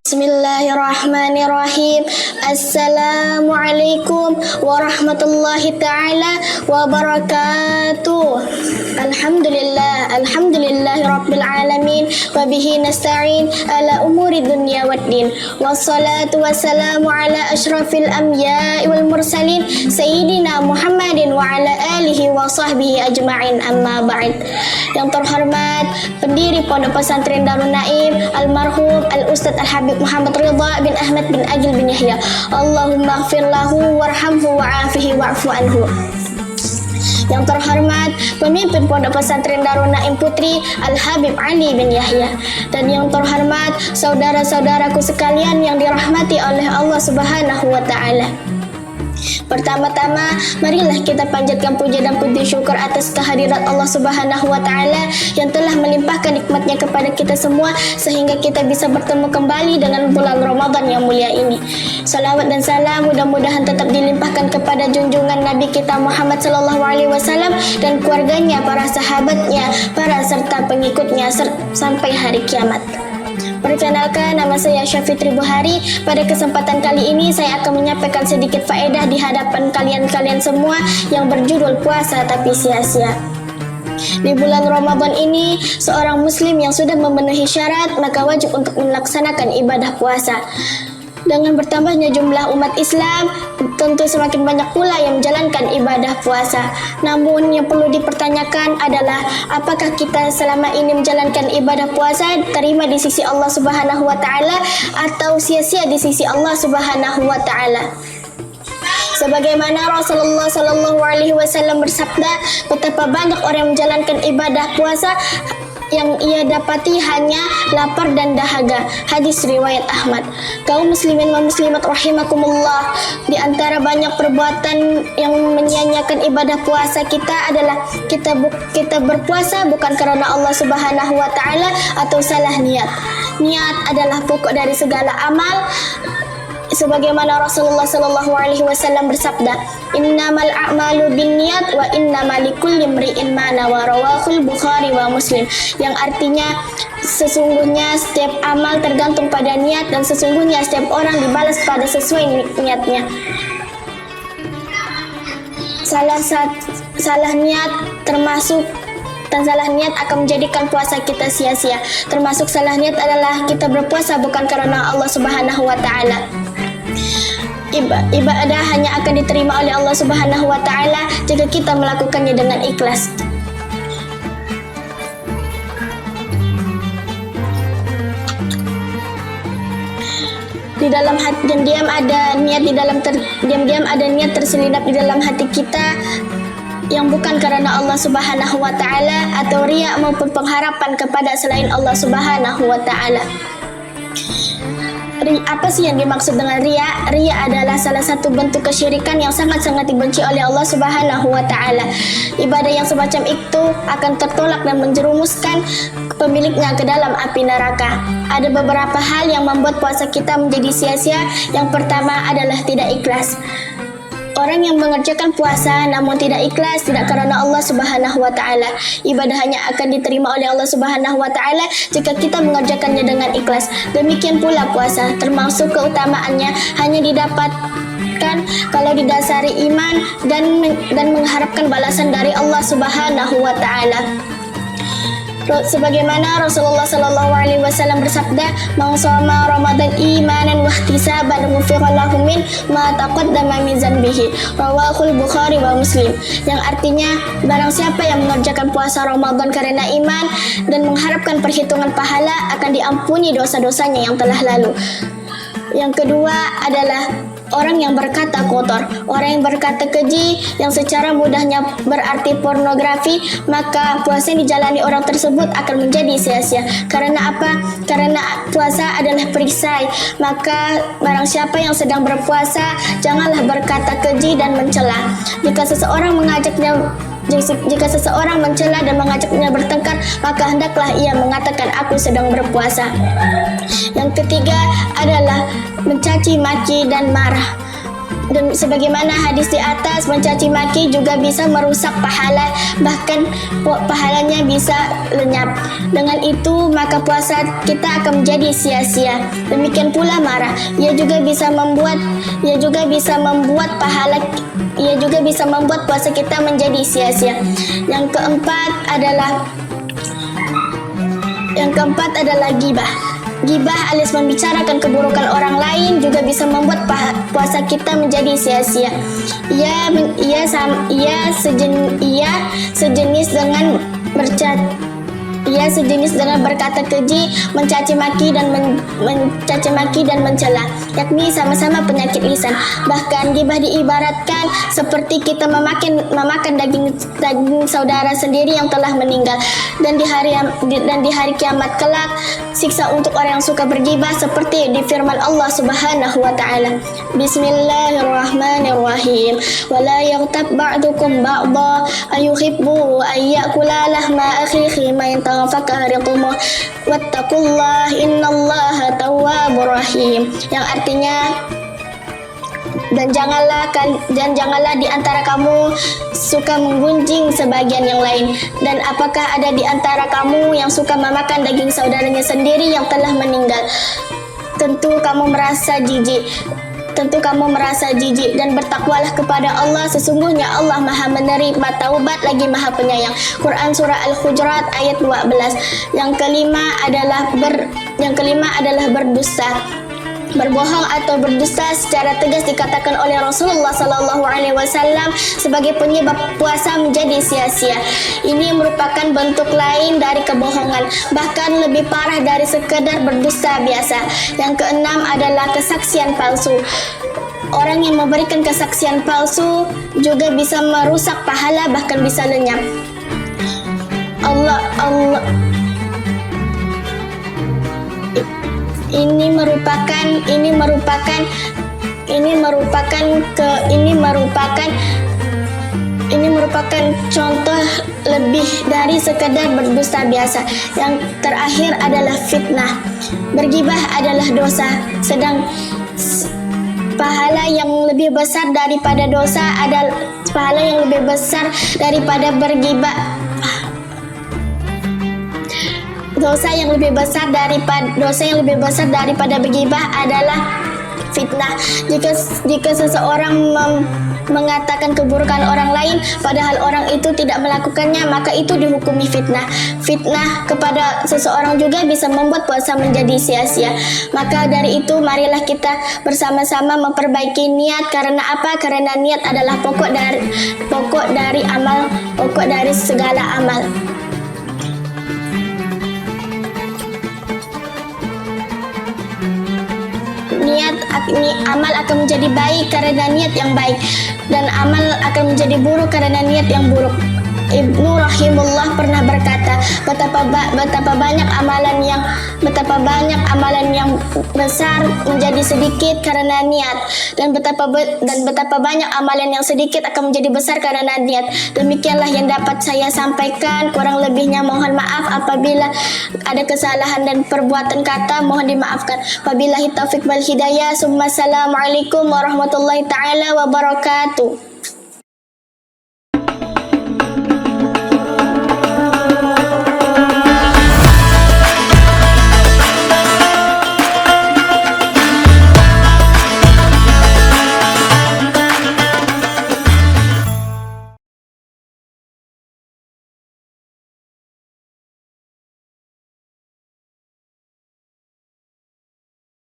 Bismillahirrahmanirrahim. Assalamualaikum warahmatullahi ta'ala wabarakatuh. Alhamdulillahi rabbil alamin wa bihi nasta'in ala umuri dunya waddin. Wassalatu wassalamu ala asyrafil anbiya'i wal mursalin sayyidina Muhammadin wa ala alihi wa sahbihi ajma'in, amma ba'd. Yang terhormat pendiri Pondok Pesantren Darun Naim almarhum Al-Ustaz Al-Habib Muhammad Ridha bin Ahmad bin Agil bin Yahya, Allahumma ighfir lahu warhamhu wa'afihi wa'fu anhu. Yang terhormat pemimpin Pondok Pesantren Darun Naim Putri Al-Habib Ali bin Yahya. Dan yang terhormat saudara-saudaraku sekalian yang dirahmati oleh Allah Subhanahu wa ta'ala. Pertama-tama, marilah kita panjatkan puja dan puji syukur atas kehadirat Allah Subhanahu wa ta'ala yang telah melimpahkan nikmatnya kepada kita semua sehingga kita bisa bertemu kembali dengan bulan Ramadan yang mulia ini. Salawat dan salam mudah-mudahan tetap dilimpahkan kepada junjungan Nabi kita Muhammad sallallahu alaihi wasallam dan keluarganya, para sahabatnya, para serta pengikutnya sampai hari kiamat. Perkenalkan, nama saya Syafitri Buhari. Pada kesempatan kali ini saya akan menyampaikan sedikit faedah di hadapan kalian semua yang berjudul puasa tapi sia-sia. Di bulan Ramadan ini, seorang muslim yang sudah memenuhi syarat maka wajib untuk melaksanakan ibadah puasa. Dengan bertambahnya jumlah umat Islam, tentu semakin banyak pula yang menjalankan ibadah puasa. Namun yang perlu dipertanyakan adalah apakah kita selama ini menjalankan ibadah puasa terima di sisi Allah Subhanahu wa ta'ala atau sia-sia di sisi Allah Subhanahu wa ta'ala. Sebagaimana Rasulullah sallallahu alaihi wasallam bersabda, betapa banyak orang yang menjalankan ibadah puasa yang ia dapati hanya lapar dan dahaga. Hadis riwayat Ahmad. Kaum muslimin wa muslimat rahimakumullah, di antara banyak perbuatan yang menyia-nyiakan ibadah puasa kita adalah kita berpuasa bukan karena Allah Subhanahu wa ta'ala atau salah niat. Niat adalah pokok dari segala amal. Sebagaimana Rasulullah sallallahu alaihi wasallam bersabda, "Innamal a'malu binniyat wa innamal likulli imri'in ma nawa." Rawahul Bukhari wa Muslim. Yang artinya sesungguhnya setiap amal tergantung pada niat dan sesungguhnya setiap orang dibalas pada sesuai niatnya. Salah niat akan menjadikan puasa kita sia-sia. Termasuk salah niat adalah kita berpuasa bukan karena Allah Subhanahu wa ta'ala. Ibadah hanya akan diterima oleh Allah Subhanahu wa ta'ala jika kita melakukannya dengan ikhlas. Di dalam hati diam-diam ada niat terselindap di dalam hati kita yang bukan karena Allah Subhanahu wa ta'ala atau riya maupun pengharapan kepada selain Allah Subhanahu wa ta'ala. Apa sih yang dimaksud dengan riya? Riya adalah salah satu bentuk kesyirikan yang sangat-sangat dibenci oleh Allah Subhanahu wa ta'ala. Ibadah yang semacam itu akan tertolak dan menjerumuskan pemiliknya ke dalam api neraka. Ada beberapa hal yang membuat puasa kita menjadi sia-sia. Yang pertama adalah tidak ikhlas. Orang yang mengerjakan puasa namun tidak ikhlas tidak karena Allah Subhanahu wa ta'ala. Ibadah hanya akan diterima oleh Allah Subhanahu wa ta'ala jika kita mengerjakannya dengan ikhlas. Demikian pula puasa, termasuk keutamaannya hanya didapatkan kalau didasari iman dan mengharapkan balasan dari Allah Subhanahu wa ta'ala. Sebagaimana Rasulullah sallallahu alaihi wasallam bersabda, "Man shoma Ramadan imanan wa ihtisaban ghufira lahu min ma taqaddama min dzanbihi." Rawahul Bukhari wa Muslim. Yang artinya, barang siapa yang mengerjakan puasa Ramadan karena iman dan mengharapkan perhitungan pahala akan diampuni dosa-dosanya yang telah lalu. Yang kedua adalah orang yang berkata kotor, orang yang berkata keji, yang secara mudahnya berarti pornografi, maka puasa yang dijalani orang tersebut akan menjadi sia-sia. Karena apa? Karena puasa adalah perisai. Maka barang siapa yang sedang berpuasa, janganlah berkata keji dan mencela. Jika seseorang mencela dan mengajaknya bertengkar, maka hendaklah ia mengatakan, "Aku sedang berpuasa." Yang ketiga adalah mencaci maki dan marah. Dan sebagaimana hadis di atas, mencaci maki juga bisa merusak pahala, bahkan pahalanya bisa lenyap. Dengan itu maka puasa kita akan menjadi sia-sia. Demikian pula marah, ia juga bisa membuat puasa kita menjadi sia-sia. Yang keempat adalah ghibah. Ghibah alias membicarakan keburukan orang lain juga bisa membuat puasa kita menjadi sia-sia. Ia sejenis dengan berkata keji, mencaci maki dan mencela, yakni sama-sama penyakit lisan. Bahkan ghibah diibaratkan seperti kita memakan daging saudara sendiri yang telah meninggal. Dan di hari kiamat kelak, siksa untuk orang yang suka berghibah seperti di firman Allah Subhanahu wa taala. Bismillahirrahmanirrahim. Wala yaghtab ba'dukum ba'dha ayuhibbu ayyakula lahma akhihi ma fakaritumah wattaqullah innallaha tawwabur rahim, yang artinya dan janganlah di antara kamu suka menggunjing sebagian yang lain. Dan apakah ada di antara kamu yang suka memakan daging saudaranya sendiri yang telah meninggal? Tentu kamu merasa jijik dan bertakwalah kepada Allah, sesungguhnya Allah Maha menerima taubat lagi Maha penyayang. Quran surah Al-Hujurat ayat 12. Yang kelima adalah berdusta. Berbohong atau berdusta secara tegas dikatakan oleh Rasulullah SAW sebagai penyebab puasa menjadi sia-sia. Ini merupakan bentuk lain dari kebohongan, bahkan lebih parah dari sekedar berdusta biasa. Yang keenam adalah kesaksian palsu. Orang yang memberikan kesaksian palsu juga bisa merusak pahala, bahkan bisa lenyap. Ini merupakan contoh lebih dari sekedar berdusta biasa. Yang terakhir adalah fitnah. Bergibah adalah dosa, sedang pahala yang lebih besar daripada bergibah. Dosa yang lebih besar daripada bergibah adalah fitnah. Jika seseorang mengatakan keburukan orang lain padahal orang itu tidak melakukannya, maka itu dihukumi fitnah. Fitnah kepada seseorang juga bisa membuat puasa menjadi sia-sia. Maka dari itu marilah kita bersama-sama memperbaiki niat. Karena apa? Karena niat adalah pokok dari segala amal. Amal akan menjadi baik karena niat yang baik, dan amal akan menjadi buruk karena niat yang buruk. Ibnu Rahimullah pernah berkata, betapa banyak amalan yang besar menjadi sedikit karena niat, dan betapa banyak amalan yang sedikit akan menjadi besar karena niat. Demikianlah yang dapat saya sampaikan. Kurang lebihnya mohon maaf apabila ada kesalahan dan perbuatan kata, mohon dimaafkan. Wabillahi taufiq wal hidayah. Assalamualaikum warahmatullahi taala wabarakatuh.